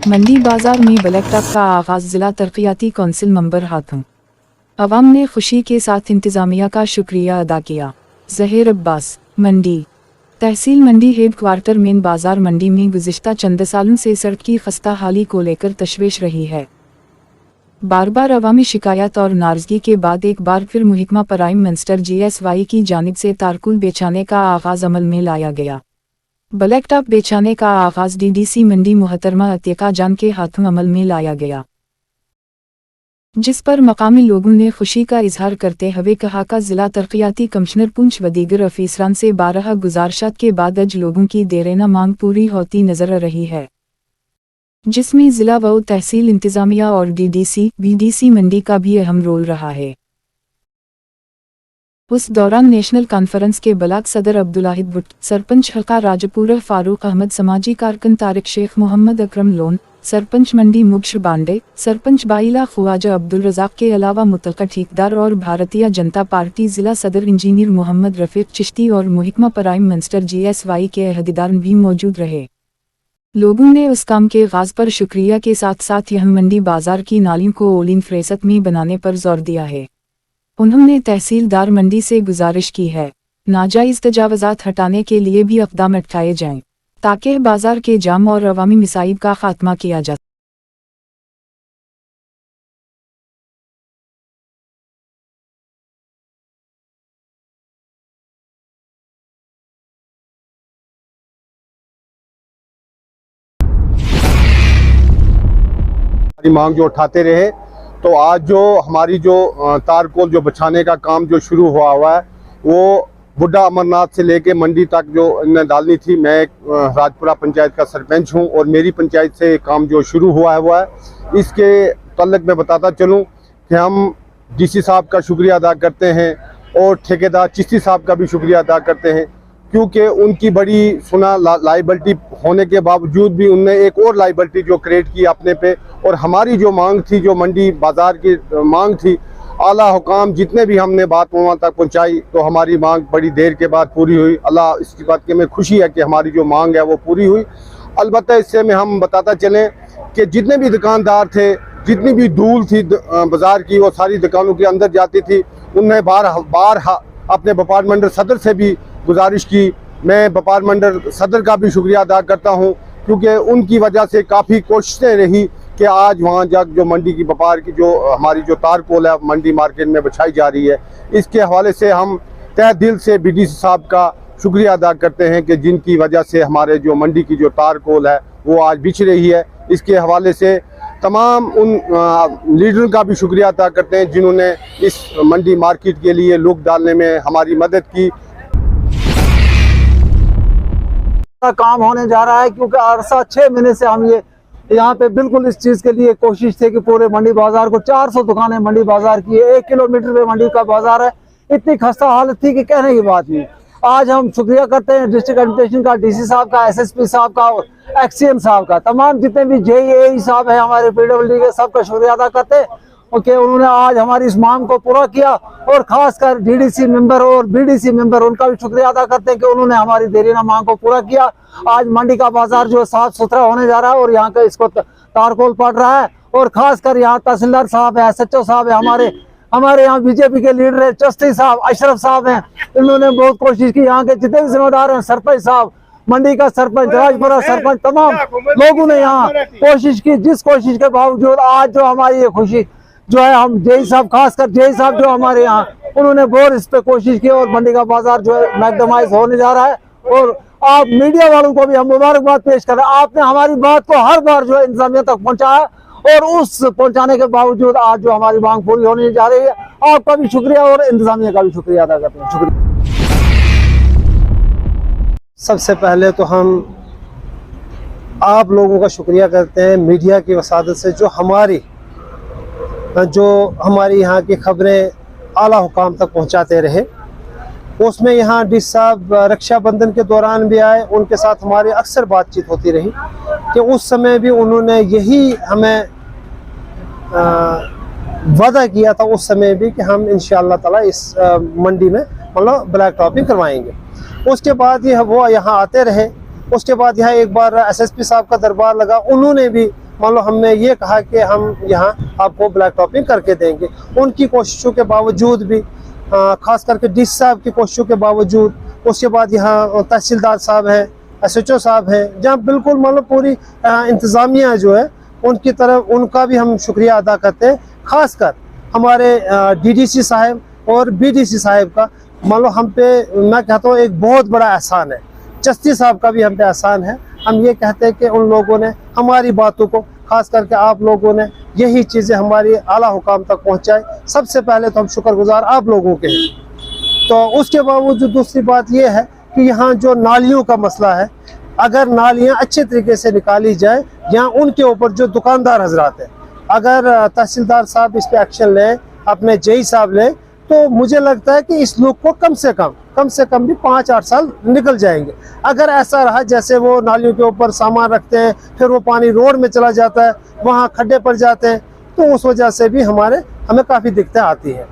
मंडी बाजार में black top का आगाज जिला तरक्याती कौंसिल मेंबर हाथों। अवाम ने खुशी के साथ इंतजामिया का शुक्रिया अदा किया। जहीर अब्बास, मंडी। तहसील मंडी हेड क्वार्टर मेन बाजार मंडी में गुज़िश्ता चंद सालों से सड़क की खस्ता हाली को लेकर तशवीश रही है। बार बार अवामी शिकायत और नाराजगी के बाद एक बार फिर महकमा प्राइम मिनिस्टर GSY की जानिब से तारकुल बेचाने का आगाज अमल में लाया गया। ब्लैक टॉप बेचाने का आगाज DDC मंडी मोहतरमा अतिका जान के हाथों अमल में लाया गया, जिस पर मकामी लोगों ने खुशी का इजहार करते हुए कहा कि जिला तरक्याती कमिश्नर पुंछ व दीगर अफीसरान से 12 गुजारिशात के बाद आज लोगों की देरेना मांग पूरी होती नजर आ रही है, जिसमें जिला व तहसील इंतजामिया और DDC BDC मंडी का भी अहम रोल रहा है। उस दौरान नेशनल कॉन्फ्रेंस के ब्लॉक सदर अब्दुल्लाहिद भुट्ट, सरपंच हल्का राजपुरा फारूक अहमद, समाजी कारकुन तारिक शेख मोहम्मद अकरम लोन, सरपंच मंडी मुबशर बांडे, सरपंच बाइला ख्वाजा अब्दुल रज़ाक के अलावा मुतल्लिका ठेकेदार और भारतीय जनता पार्टी जिला सदर इंजीनियर मोहम्मद रफीक चिश्ती और महकमा प्राइम मिनिस्टर GSY के अहदेदार भी मौजूद रहे। लोगों ने उस काम के आगाज पर शुक्रिया के साथ साथ यह मंडी बाजार की नालियों को ओलिन फरेसत में बनाने पर जोर दिया है। उन्होंने तहसीलदार मंडी से गुजारिश की है नाजायज़ तजावज़ात हटाने के लिए भी इक़दाम उठाए जाएं, ताकि बाजार के जाम और अवामी मसाइब का खात्मा किया जा। मांग जो उठाते रहे, तो आज जो हमारी जो तारकोल जो बचाने का काम जो शुरू हुआ है वो बुढ़ा अमरनाथ से लेके मंडी तक जो इन्हें डालनी थी। मैं राजपुरा पंचायत का सरपंच हूं और मेरी पंचायत से काम जो शुरू हुआ है इसके तल्लक मैं बताता चलूं कि हम DC साहब का शुक्रिया अदा करते हैं और ठेकेदार चिश्ती साहब का भी शुक्रिया अदा करते हैं, क्योंकि उनकी बड़ी सुना लाइबिलिटी होने के बावजूद भी उनने एक और लाइबिलिटी जो क्रिएट की अपने पे। और हमारी जो मांग थी, जो मंडी बाजार की मांग थी, आला हुकाम जितने भी हमने बात वहाँ तक पहुँचाई तो हमारी मांग बड़ी देर के बाद पूरी हुई। अल्लाह इसकी बात की हमें खुशी है कि हमारी जो मांग है वो पूरी हुई। अलबत्ता इससे में हम बताता चलें कि जितने भी दुकानदार थे, जितनी भी धूल थी बाज़ार की, वो सारी दुकानों के अंदर जाती थी। उनने बार अपने व्यापार मंडल सदर से भी गुजारिश की। मैं व्यापार मंडल सदर का भी शुक्रिया अदा करता हूं, क्योंकि उनकी वजह से काफ़ी कोशिशें रही कि आज वहां जब जो मंडी की व्यापार की जो हमारी जो तारकोल है मंडी मार्केट में बिछाई जा रही है, इसके हवाले से हम तहे दिल से BDC साहब का शुक्रिया अदा करते हैं कि जिनकी वजह से हमारे जो मंडी की जो तारकोल है वो आज बिछ रही है। इसके हवाले से तमाम उन लीडरों का भी शुक्रिया अदा करते हैं जिन्होंने इस मंडी मार्केट के लिए लुक डालने में हमारी मदद की। काम होने जा रहा है, क्योंकि अरसा 6 महीने से हम ये यहाँ पे बिल्कुल इस चीज के लिए कोशिश थी कि पूरे मंडी बाजार को 400 दुकानें मंडी बाजार की है, 1 किलोमीटर पे मंडी का बाजार है। इतनी खस्ता हालत थी कि कहने की बात नहीं। आज हम शुक्रिया करते हैं डिस्ट्रिक्ट एडमिनिस्ट्रेशन का, DC साहब का, SSP साहब का और XCM साहब का, तमाम जितने भी JE साहब है हमारे PWD के, सबका शुक्रिया अदा करते हैं कि उन्होंने आज हमारी इस मांग को पूरा किया। और खासकर DDC मेंबर और BDC मेंबर, उनका भी शुक्रिया अदा करते हैं कि उन्होंने हमारी देरीना मांग को पूरा किया। आज मंडी का बाजार जो साफ सुथरा होने जा रहा है और यहाँ का इसको तारकोल पड़ रहा है। और खासकर यहाँ तहसीलदार साहब है, SHO साहब है, हमारे यहाँ BJP के लीडर है चिश्ती साहब, अशरफ साहब हैं, इन्होंने बहुत कोशिश की। यहाँ के जितने भी जिम्मेदार हैं, सरपंच साहब, मंडी का सरपंच, राजपुरा सरपंच, तमाम लोगों ने यहाँ कोशिश की। जिस कोशिश के बावजूद आज जो हमारी ये खुशी जो है, हम JE साहब, खासकर JE साहब जो हमारे यहाँ, उन्होंने बहुत इस पे कोशिश की और मंडी का बाजार जो है मैक्सिमाइज होने जा रहा है। और आप मीडिया वालों को भी हम मुबारकबाद पेश कर रहे हैं, आपने हमारी बात को हर बार जो है इंतजामिया तक पहुँचाया और उस पहुँचाने के बावजूद आज जो हमारी मांग पूरी होने जा रही है। आपका भी शुक्रिया और इंतजामिया का भी शुक्रिया अदा करते हैं। शुक्रिया। सबसे पहले तो हम आप लोगों का शुक्रिया करते हैं, मीडिया की वसादत से, जो हमारी यहाँ की खबरें आला हुकाम तक पहुँचाते रहे। उसमें यहाँ DC साहब रक्षाबंधन के दौरान भी आए, उनके साथ हमारी अक्सर बातचीत होती रही कि उस समय भी उन्होंने यही हमें वादा किया था उस समय भी कि हम इंशाअल्लाह ताला इस मंडी में मतलब ब्लैक टॉपिंग करवाएंगे। उसके बाद वो यहाँ आते रहे। उसके बाद यहाँ एक बार SSP साहब का दरबार लगा, उन्होंने भी मान लो हमने ये कहा कि हम यहाँ आपको ब्लैक टॉपिंग करके देंगे। उनकी कोशिशों के बावजूद भी, खास करके डीसी साहब की कोशिशों के बावजूद, उसके बाद यहाँ तहसीलदार साहब हैं, SHO साहब हैं, जहाँ बिल्कुल मान लो पूरी इंतज़ामिया जो है उनकी तरफ, उनका भी हम शुक्रिया अदा करते हैं। खासकर हमारे DDC साहब और BDC साहब का मान लो हम पे, मैं कहता हूँ, एक बहुत बड़ा एहसान है। चस्ती साहब का भी हम पे एहसान है। हम ये कहते हैं कि उन लोगों ने हमारी बातों को, खास करके आप लोगों ने यही चीज़ें हमारी आला हुकाम तक पहुँचाई। सबसे पहले तो हम शुक्रगुजार आप लोगों के हैं। तो उसके बावजूद दूसरी बात ये है कि यहाँ जो नालियों का मसला है, अगर नालियाँ अच्छे तरीके से निकाली जाए, यहाँ उनके ऊपर जो दुकानदार हजरात हैं, अगर तहसीलदार साहब इस पे एक्शन लें, अपने JE साहब लें, तो मुझे लगता है कि इस लोग को कम से कम भी 5-8 साल निकल जाएंगे। अगर ऐसा रहा जैसे वो नालियों के ऊपर सामान रखते हैं, फिर वो पानी रोड में चला जाता है, वहाँ खड्डे पड़ जाते हैं, तो उस वजह से भी हमें काफ़ी दिक्कतें आती हैं।